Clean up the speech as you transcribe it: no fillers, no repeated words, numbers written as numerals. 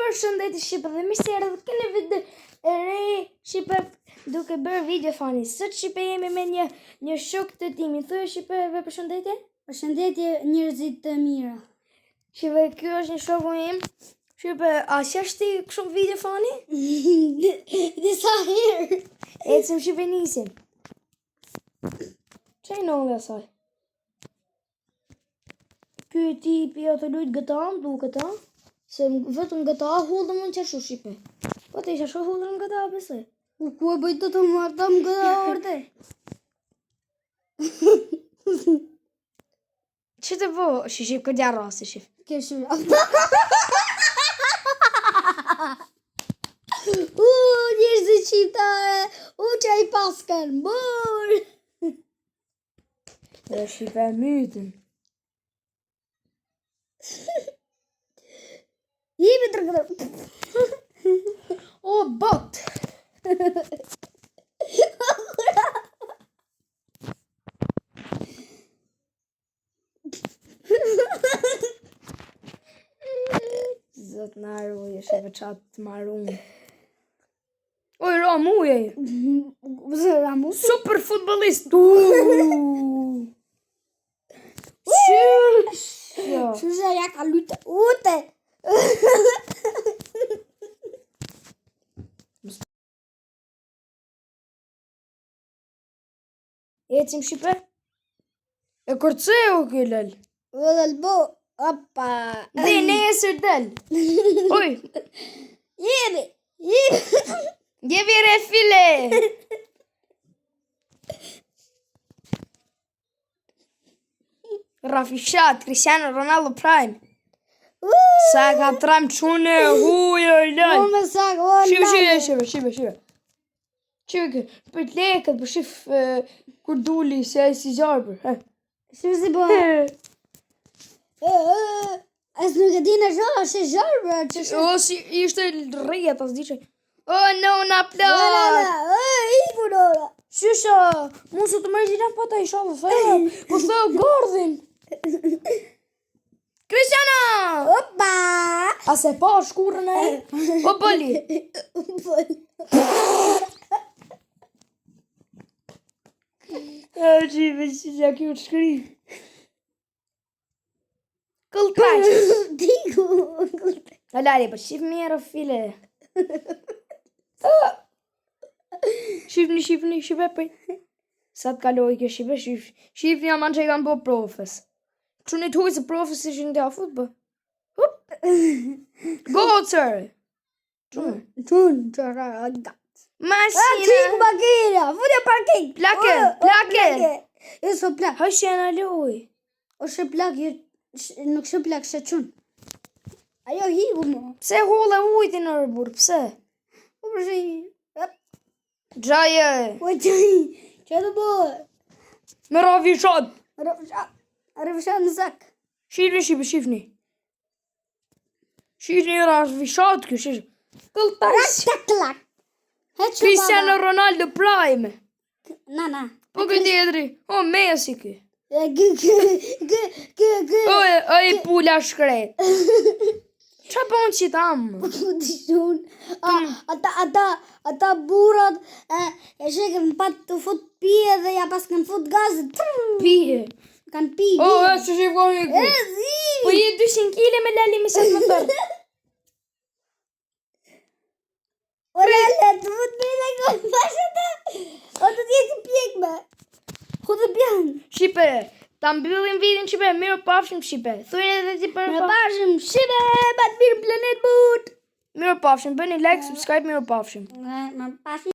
Përshëndetje Shqipe dhe mirë se erdhët në video e re Shqipe duke bërë video fani. Sot Shqipe jemi me një shok të timi. Thuaj Shqipeve përshëndetje. Përshëndetje njerëzit të mira. Shqipe, ky është një shoku im. Shqipe, a qesh ti kështu video fani? Disa herë. Ecim Shqipe nisim. Çaj nolli asaj. Ky tipi ato lut GTA duket ëh. Se vetëm GTA hullë mund qashu Shqipe. Po të isha shumë hullë në GTA besoj. Ku e bëjtë të marta më GTA orte? Që të bo? Shqip këtë gjarë rasi shqip. Ke shura. Njerëzit shqiptare. Që i paskan bur. Dhe Shqipe mytën. Jemi të rëgëtër. O, bot! Zot në arruj, është e veçat të marun. Oj, Ramu e! Ramu? Super futbolist! Shusha ja ka lutë ute. Ecim Shqipe? E kërceu këllel. Vëllël bo. Opa. Dhe nesër del. Oj. Jemi. Jevi re file. Rafishat, Cristiano Ronaldo Prime. Sa ka tram qune, hujo i lëll. Me sak, o Shive. Shive, për të lekët, për shif kur duli se e si zarbër. Shive si bo. As nuk e di në zhërë, është e zharbër. O, si ishte rrjet, as di që. O, no, na plot. Iku nora. Shusha, mu se të mërë gjina pata i shalë, thëjë. Po thëjë gordhin. Cristiano! Opa! A se pa shkurën e? O, bëli. E, qive, që që kjo të shkri. Këllpaq. Diku. Alari, për shif mirë o file. Shifni, për. Sa të kaloj kjo shipe, shifni aman që i kanë bo profes. Që një të huj se profes ishin të afut, bë. Gocër! Qënë, qëra, agat. Masina! Qiku makina, futja parking. Plake! E so plak. Haj që janë aloj. O shë plak, nuk shë plak, shë qënë. Ajo higu mo. Pse hulle ujti në rëbur, pse? O përshë i. Gjaje! O qëj, që të bërë. Me rafishat! Rëfishat në zak. Shifni. Shifni rafishat kjo, shifni. Këllpash! Raklak. Cristiano Ronaldo Prime. Na. Po këtë edri. O, Messi kjo. Gë. O, i pula shkret. Qa bon që tamë? Ata burat e shekën pat të fut pije dhe ja pas kanë fut gazet. Pije. Kanë pi. O, e që shifon e kjo. Po je 200 kile me lali me sot më tërë. Orale, të fut pije dhe këllë pashe ta. O të tjetë pjek me. Ku të pjanë? Shqipe, ta mbyllim vidin Shqipe, mirë pafshim Shqipe. Thujnë edhe ti për Mirë pafshim Shqipe, bat mirë planet but. Mirë pafshim, bëni like, subscribe, mirë pafshim. Mirë pafshim.